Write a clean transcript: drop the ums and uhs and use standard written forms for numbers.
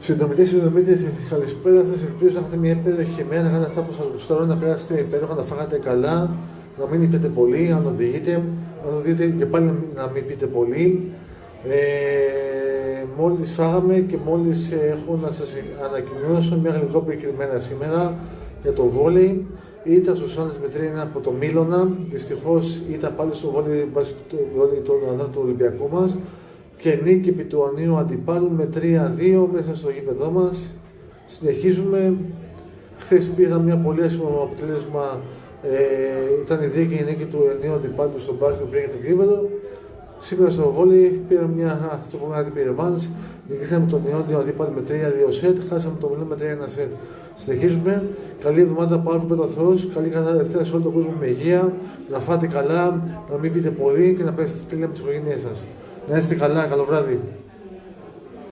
Συντομητές, καλησπέρα σας. Ελπίζω να έχετε μια υπέροχη μέρα, να κάνετε αυτά που σας γουστάρω, να περάσετε υπέροχα, να φάγατε καλά, να μην πείτε πολύ, αν οδηγείτε και πάλι να μην πείτε πολύ. Μόλις φάγαμε και μόλις έχω να σας ανακοινώσω μια γλυκόπικρη μέρα σήμερα για το βόλεϊ. Ήταν στους Άννες με 3-1 από το Μίλωνα. Δυστυχώς ήταν πάλι στο βόλεϊ των ανδρών του Ολυμπιακού μας. Και νίκη επί του Ανίου αντιπάλου με 3-2 μέσα στο γήπεδό μας. Συνεχίζουμε. Χθες πήραμε μια πολύ άσχημο αποτέλεσμα. Ήταν η δίκαιη νίκη του Ανίου αντιπάλου στο μπάσκετ που πήγε το γήπεδο. Σήμερα στο βόλεϊ πήραμε μια άτυπη ρεβάνς. Νικήσαμε τον Ιόνιο αντίπαλο με 3-2 σετ. Χάσαμε τον Μιλό με 3-1 σετ. Συνεχίζουμε. Καλή εβδομάδα από αύριο πέτω Θεός. Καλή κατά Δευτέρα σε όλο τον κόσμο με υγεία. Να φάτε καλά, να μην πείτε πολύ και να πέσετε τέλεια με τις οικογένειές σας. Να είστε καλά, καλό βράδυ.